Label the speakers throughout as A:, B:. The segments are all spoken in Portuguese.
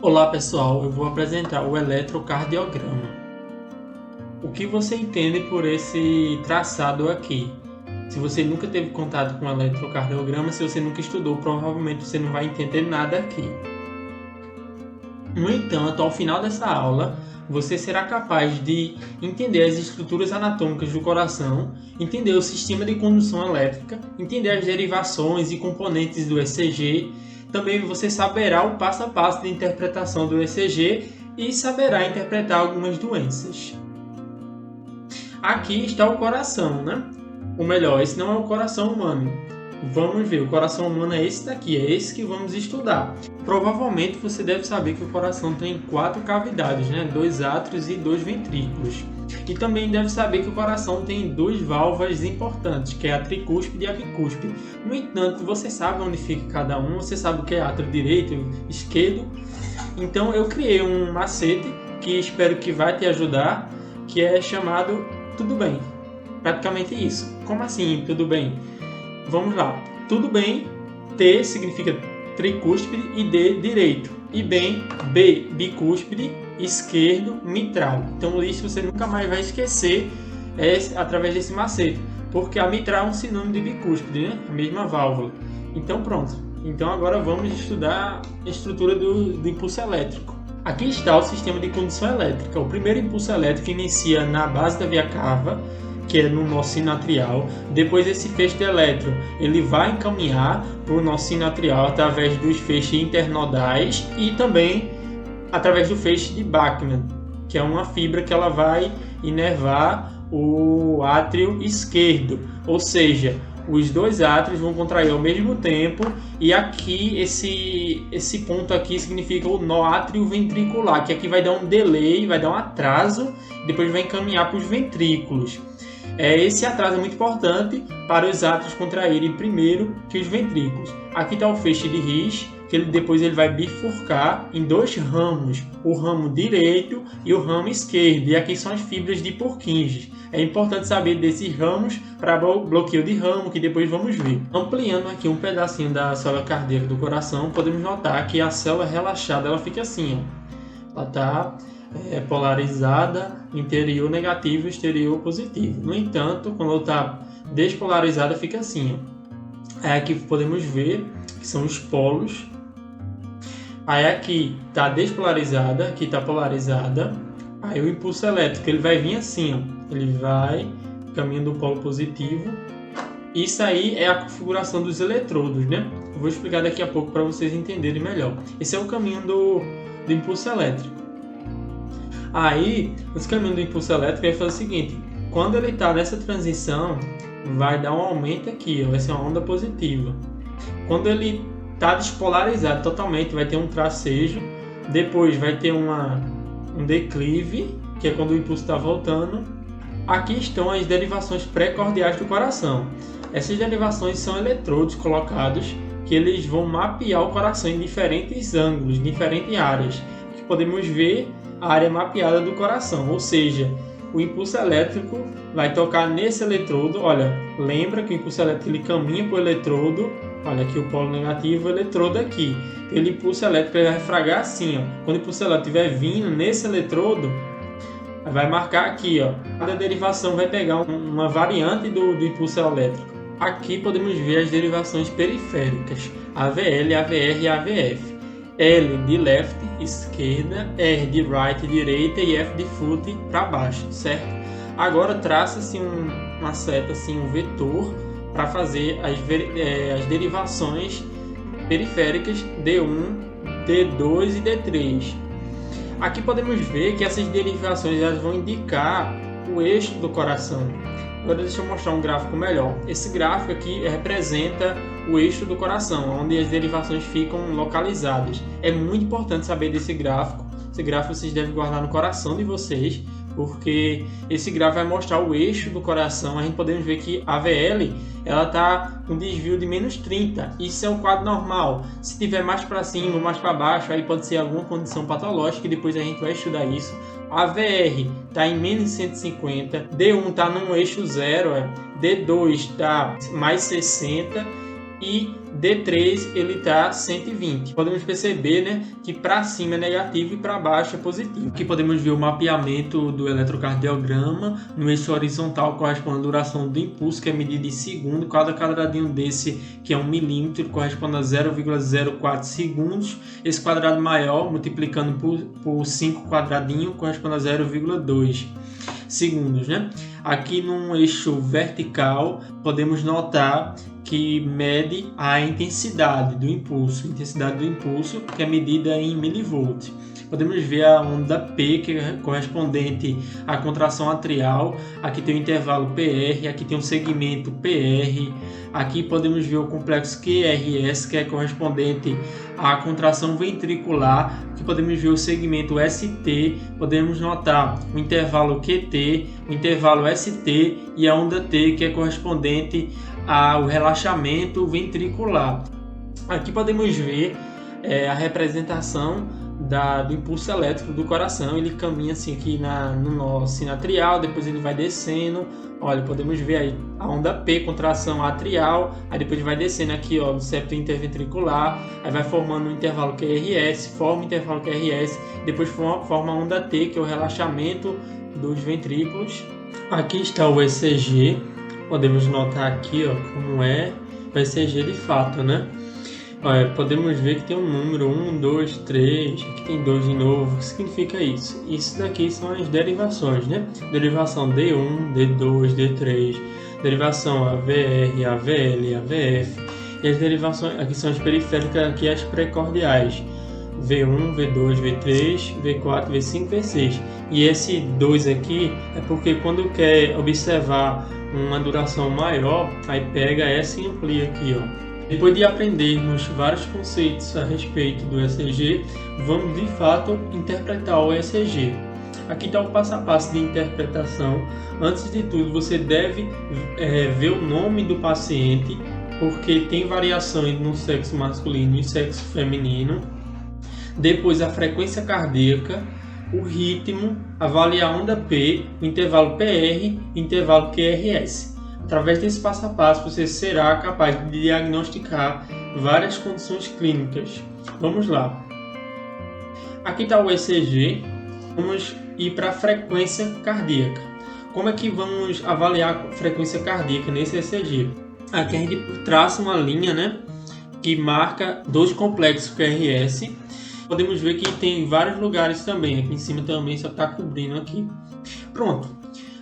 A: Olá pessoal, eu vou apresentar o eletrocardiograma. O que você entende por esse traçado aqui? Se você nunca teve contato com o eletrocardiograma, se você nunca estudou, provavelmente você não vai entender nada aqui. No entanto, ao final dessa aula, você será capaz de entender as estruturas anatômicas do coração, entender o sistema de condução elétrica, entender as derivações e componentes do ECG. Também você saberá o passo a passo de interpretação do ECG e saberá interpretar algumas doenças. Aqui está o coração, né? Ou melhor, esse não é o coração humano. Vamos ver, o coração humano é esse daqui, é esse que vamos estudar. Provavelmente você deve saber que o coração tem 4 cavidades, né? 2 átrios e 2 ventrículos. E também deve saber que o coração tem 2 válvulas importantes, que é a tricúspide e a bicúspide. No entanto, você sabe onde fica cada um, você sabe o que é átrio direito e esquerdo. Então eu criei um macete que espero que vai te ajudar, que é chamado Tudo Bem. Praticamente isso. Como assim, tudo bem? Vamos lá. Tudo bem, T significa tricúspide e D direito. E bem, B bicúspide, esquerdo, mitral. Então isso você nunca mais vai esquecer através desse macete. Porque a mitral é um sinônimo de bicúspide, né? A mesma válvula. Então pronto. Então agora vamos estudar a estrutura do impulso elétrico. Aqui está o sistema de condução elétrica. O primeiro impulso elétrico inicia na base da via cava, que é no nó sinoatrial. Depois esse feixe de elétron ele vai encaminhar para o nó sinoatrial através dos feixes internodais e também através do feixe de Bachmann, que é uma fibra que ela vai inervar o átrio esquerdo, ou seja, os 2 átrios vão contrair ao mesmo tempo, e aqui esse ponto aqui significa o nó átrio ventricular, que aqui vai dar um delay, vai dar um atraso, depois vai encaminhar para os ventrículos. Esse atraso é muito importante para os átrios contraírem primeiro que os ventrículos. Aqui está o feixe de Rhis, que depois ele vai bifurcar em 2 ramos, o ramo direito e o ramo esquerdo. E aqui são as fibras de Purkinje. É importante saber desses ramos para bloqueio de ramo, que depois vamos ver. Ampliando aqui um pedacinho da célula cardíaca do coração, podemos notar que a célula relaxada ela fica assim, ó. Ela está polarizada, interior negativo e exterior positivo. No entanto, quando ela está despolarizada, fica assim, ó. Aqui podemos ver que são os polos. Aí aqui está despolarizada, aqui está polarizada. Aí o impulso elétrico ele vai vir assim, ó. Ele vai caminhando do polo positivo. Isso aí é a configuração dos eletrodos, né? Eu vou explicar daqui a pouco para vocês entenderem melhor. Esse é o caminho do impulso elétrico. Aí, os caminhos do impulso elétrico vai fazer o seguinte: quando ele está nessa transição, vai dar um aumento aqui, ó, vai ser uma onda positiva. Quando ele está despolarizado totalmente, vai ter um tracejo, depois vai ter um declive, que é quando o impulso está voltando. Aqui estão as derivações pré-cordiais do coração. Essas derivações são eletrodos colocados que eles vão mapear o coração em diferentes ângulos, em diferentes áreas. Aqui podemos ver a área mapeada do coração, ou seja, o impulso elétrico vai tocar nesse eletrodo. Olha, lembra que o impulso elétrico ele caminha para o eletrodo. Olha aqui o polo negativo, o eletrodo aqui. O impulso elétrico ele vai refragar assim, ó. Quando o impulso elétrico estiver vindo nesse eletrodo, vai marcar aqui, ó. Cada derivação vai pegar uma variante do impulso elétrico. Aqui podemos ver as derivações periféricas, AVL, AVR e AVF. L de left, esquerda, R de right, direita e F de foot para baixo, certo? Agora traça-se uma seta, assim, um vetor para fazer as derivações periféricas D1, D2 e D3. Aqui podemos ver que essas derivações elas vão indicar o eixo do coração. Agora deixa eu mostrar um gráfico melhor. Esse gráfico aqui representa o eixo do coração, onde as derivações ficam localizadas. É muito importante saber desse gráfico. Esse gráfico vocês devem guardar no coração de vocês, porque esse gráfico vai mostrar o eixo do coração. A gente podemos ver que a VL ela está com desvio de menos 30. Isso é um quadro normal. Se tiver mais para cima ou mais para baixo, aí pode ser alguma condição patológica e depois a gente vai estudar isso. A VR está em menos 150, D1 está num eixo 0, D2 está mais 60 e D3 ele está 120. Podemos perceber, né, que para cima é negativo e para baixo é positivo. Aqui podemos ver o mapeamento do eletrocardiograma. No eixo horizontal corresponde à duração do impulso, que é medida em segundo. Cada quadradinho desse, que é 1 milímetro, corresponde a 0,04 segundos. Esse quadrado maior, multiplicando por 5 quadradinhos, corresponde a 0,2 segundos, né? Aqui no eixo vertical podemos notar que mede a intensidade do impulso, que é medida em milivolt. Podemos ver a onda P, que é correspondente à contração atrial. Aqui tem o intervalo PR, aqui tem o segmento PR. Aqui podemos ver o complexo QRS, que é correspondente à contração ventricular. Aqui podemos ver o segmento ST. Podemos notar o intervalo QT, o intervalo ST e a onda T, que é correspondente ao relaxamento ventricular. Aqui podemos ver a representação do impulso elétrico do coração. Ele caminha assim aqui no nó sinatrial, depois ele vai descendo. Olha, podemos ver aí a onda P, contração atrial, aí depois vai descendo aqui, ó, no septo interventricular, aí vai formando um intervalo QRS, forma o intervalo QRS, depois forma a onda T, que é o relaxamento dos ventrículos. Aqui está o ECG, podemos notar aqui, ó, como é o ECG de fato, né? Olha, podemos ver que tem um número 1, 2, 3, aqui tem 2 de novo. O que significa isso? Isso daqui são as derivações, né? Derivação D1, D2, D3, derivação AVR, AVL, AVF. E as derivações, aqui são as periféricas, aqui as precordiais. V1, V2, V3, V4, V5, V6. E esse 2 aqui é porque quando quer observar uma duração maior, aí pega essa e amplia aqui, ó. Depois de aprendermos vários conceitos a respeito do ECG, vamos de fato interpretar o ECG. Aqui está o passo a passo de interpretação. Antes de tudo, você deve ver o nome do paciente, porque tem variações no sexo masculino e sexo feminino. Depois, a frequência cardíaca, o ritmo, avaliar a onda P, o intervalo PR, o intervalo QRS. Através desse passo a passo, você será capaz de diagnosticar várias condições clínicas. Vamos lá. Aqui está o ECG. Vamos ir para a frequência cardíaca. Como é que vamos avaliar a frequência cardíaca nesse ECG? Aqui a gente traça uma linha, né, que marca dois complexos QRS. Podemos ver que tem vários lugares também. Aqui em cima também só está cobrindo aqui. Pronto.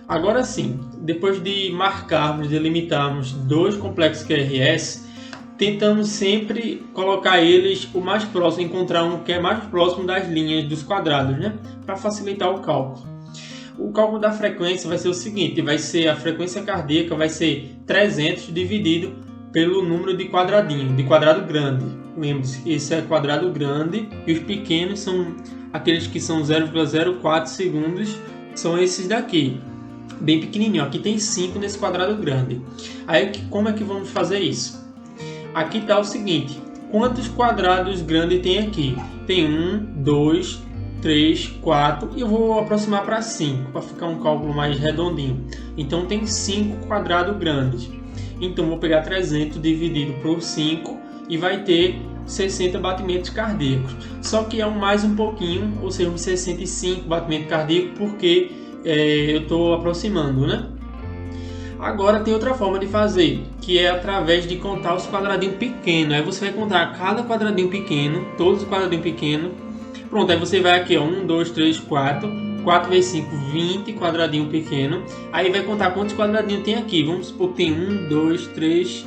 A: Agora sim, depois de marcarmos, delimitarmos dois complexos QRS, tentamos sempre colocar eles o mais próximo, encontrar um que é mais próximo das linhas dos quadrados, né? Para facilitar o cálculo. O cálculo da frequência vai ser o seguinte, vai ser a frequência cardíaca, vai ser 300 dividido pelo número de quadradinho, de quadrado grande. Lembre-se, esse é quadrado grande e os pequenos são aqueles que são 0,04 segundos, são esses daqui. Bem pequenininho, aqui tem 5 nesse quadrado grande. Aí como é que vamos fazer isso? Aqui está o seguinte, quantos quadrados grandes tem aqui? Tem 1, 2, 3, 4 e eu vou aproximar para 5 para ficar um cálculo mais redondinho. Então tem 5 quadrados grandes. Então vou pegar 300 dividido por 5 e vai ter 60 batimentos cardíacos. Só que é mais um pouquinho, ou seja, 65 batimentos cardíacos porque eu estou aproximando, né? Agora tem outra forma de fazer, que é através de contar os quadradinhos pequenos. Aí você vai contar cada quadradinho pequeno, todos os quadradinhos pequenos. Pronto, aí você vai aqui, ó, 1, 2, 3, 4. 4 vezes 5, 20 quadradinho pequeno. Aí vai contar quantos quadradinhos tem aqui. Vamos supor que tem 1, 2, 3...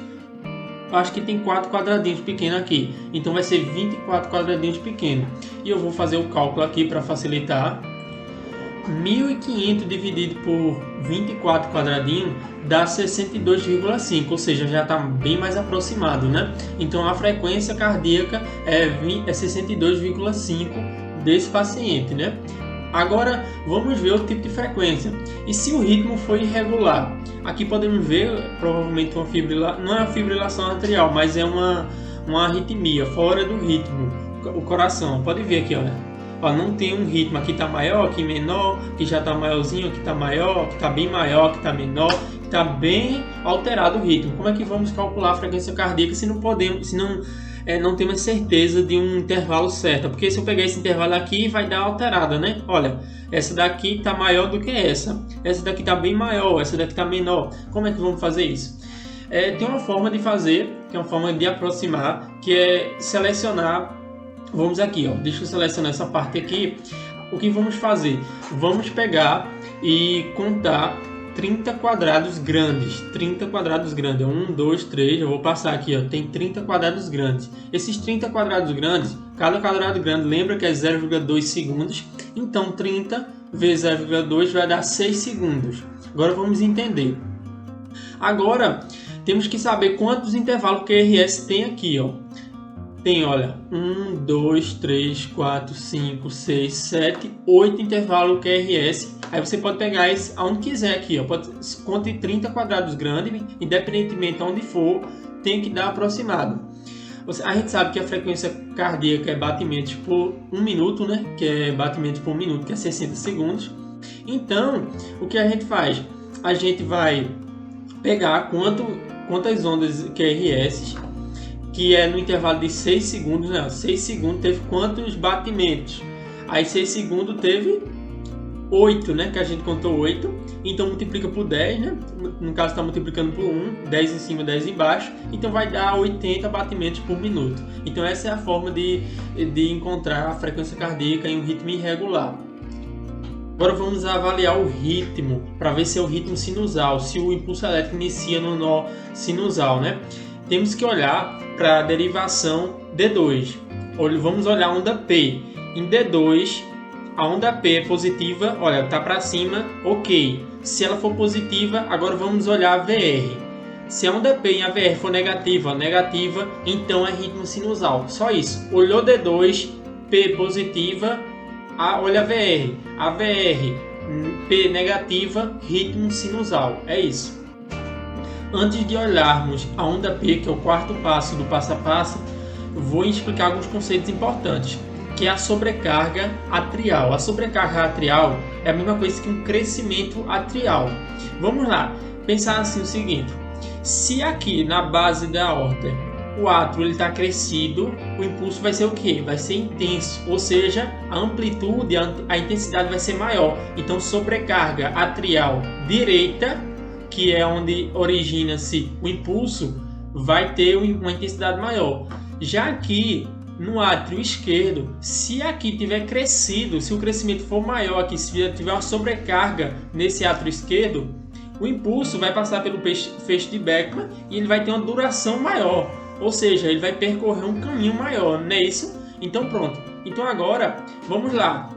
A: Acho que tem 4 quadradinhos pequenos aqui. Então vai ser 24 quadradinhos pequenos. E eu vou fazer o cálculo aqui para facilitar. 1.500 dividido por 24 quadradinhos dá 62,5, ou seja, já está bem mais aproximado, né? Então a frequência cardíaca é 62,5 desse paciente, né? Agora vamos ver o tipo de frequência. E se o ritmo for irregular? Aqui podemos ver provavelmente uma fibrilação, não é uma fibrilação atrial, mas é uma arritmia fora do ritmo. O coração, pode ver aqui, olha. Ó, não tem um ritmo, aqui está maior, aqui menor, aqui já está maiorzinho, aqui está maior, aqui está bem maior, aqui está menor. está bem alterado o ritmo. Como é que vamos calcular a frequência cardíaca se não temos certeza de um intervalo certo? Porque se eu pegar esse intervalo aqui, vai dar alterada, né? Olha, essa daqui está maior do que essa daqui está bem maior, essa daqui está menor. Como é que vamos fazer isso? Tem uma forma de fazer, que é uma forma de aproximar, que é selecionar. Vamos aqui, ó, deixa eu selecionar essa parte aqui. O que vamos fazer? Vamos pegar e contar 30 quadrados grandes. 30 quadrados grandes. 1, 2, 3. Eu vou passar aqui, ó. Tem 30 quadrados grandes. Esses 30 quadrados grandes, cada quadrado grande lembra que é 0,2 segundos. Então 30 vezes 0,2 vai dar 6 segundos. Agora vamos entender. Agora temos que saber quantos intervalos QRS tem aqui, ó. Tem, olha, 1, 2, 3, 4, 5, 6, 7, 8 intervalos QRS. Aí você pode pegar esse aonde quiser aqui, ó. Conte 30 quadrados grandes, independentemente de onde for, tem que dar aproximado. A gente sabe que a frequência cardíaca é batimentos por 1 minuto, né? Que é batimentos por minuto, que é 60 segundos. Então, o que a gente faz? A gente vai pegar quantas ondas QRS, que é no intervalo de 6 segundos, né? 6 segundos teve quantos batimentos? Aí 6 segundos teve 8, né? Que a gente contou 8. Então multiplica por 10, né? No caso está multiplicando por 1, 10 em cima, 10 embaixo. Então vai dar 80 batimentos por minuto. Então essa é a forma de encontrar a frequência cardíaca em um ritmo irregular. Agora vamos avaliar o ritmo, para ver se é o ritmo sinusal, se o impulso elétrico inicia no nó sinusal, né? Temos que olhar para a derivação D2. Vamos olhar a onda P. Em D2, a onda P é positiva, olha, está para cima, ok. Se ela for positiva, agora vamos olhar a VR. Se a onda P em AVR for negativa, então é ritmo sinusal. Só isso. Olhou D2, P positiva, olha a VR. A VR, P negativa, ritmo sinusal. É isso. Antes de olharmos a onda P, que é o quarto passo do passo a passo, vou explicar alguns conceitos importantes, que é a sobrecarga atrial. A sobrecarga atrial é a mesma coisa que um crescimento atrial. Vamos lá, pensar assim o seguinte: se aqui na base da aorta o átrio está crescido, o impulso vai ser o quê? Vai ser intenso, ou seja, a amplitude, a intensidade vai ser maior. Então, sobrecarga atrial direita, que é onde origina-se o impulso, vai ter uma intensidade maior. Já aqui no átrio esquerdo, se aqui tiver crescido, se o crescimento for maior aqui, se tiver uma sobrecarga nesse átrio esquerdo, o impulso vai passar pelo feixe de Beckmann e ele vai ter uma duração maior, ou seja, ele vai percorrer um caminho maior, não é isso? Então pronto. Então agora, vamos lá.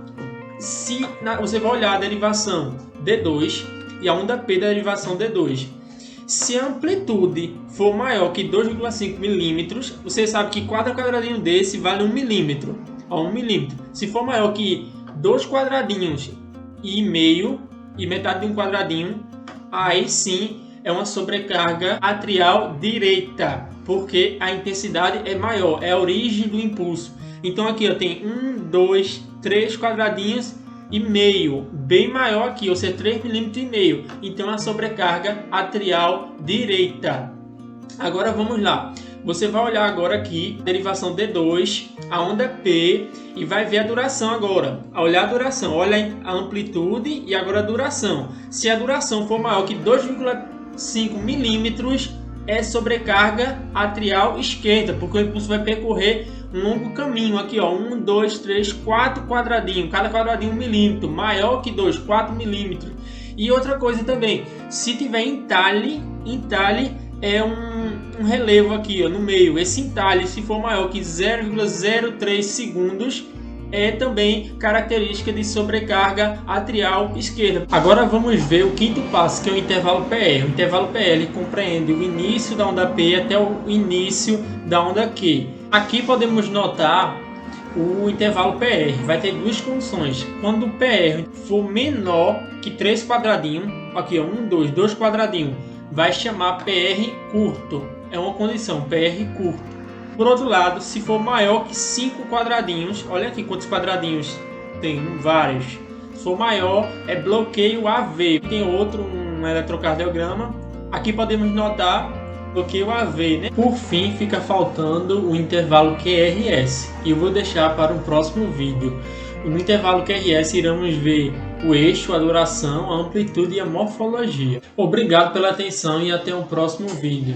A: Você vai olhar a derivação D2 e a onda P da derivação D2. Se a amplitude for maior que 2,5 milímetros, você sabe que cada quadradinho desse vale 1 milímetro. 1 milímetro. Se for maior que 2 quadradinhos e meio, e metade de um quadradinho, aí sim é uma sobrecarga atrial direita, porque a intensidade é maior, é a origem do impulso. Então aqui ó, tem 1, 2, 3 quadradinhos e meio, bem maior aqui, ou seja, 3,5 mm. Então a sobrecarga atrial direita. Agora vamos lá. Você vai olhar agora aqui, derivação D2, a onda P, e vai ver a duração agora. Ao olhar a duração, olha a amplitude e agora a duração. Se a duração for maior que 2,5 milímetros, é sobrecarga atrial esquerda, porque o impulso vai percorrer um longo caminho aqui, ó, 1, 2, 3, 4 quadradinhos, cada quadradinho 1 milímetro, maior que 2, 4 milímetros. E outra coisa também, se tiver entalhe é um relevo aqui, ó, no meio. Esse entalhe, se for maior que 0,03 segundos, é também característica de sobrecarga atrial esquerda. Agora vamos ver o quinto passo, que é o intervalo PR. O intervalo PR compreende o início da onda P até o início da onda Q. Aqui podemos notar o intervalo PR. Vai ter duas condições. Quando o PR for menor que 3 quadradinhos, aqui ó, 1, 2, 2 quadradinhos, vai chamar PR curto. É uma condição, PR curto. Por outro lado, se for maior que 5 quadradinhos, olha aqui quantos quadradinhos tem, vários. Se for maior, é bloqueio AV. Tem outro, um eletrocardiograma, Aqui podemos notar que o AV, né? Por fim, fica faltando o intervalo QRS, e eu vou deixar para o próximo vídeo. No intervalo QRS iremos ver o eixo, a duração, a amplitude e a morfologia. Obrigado pela atenção e até o próximo vídeo.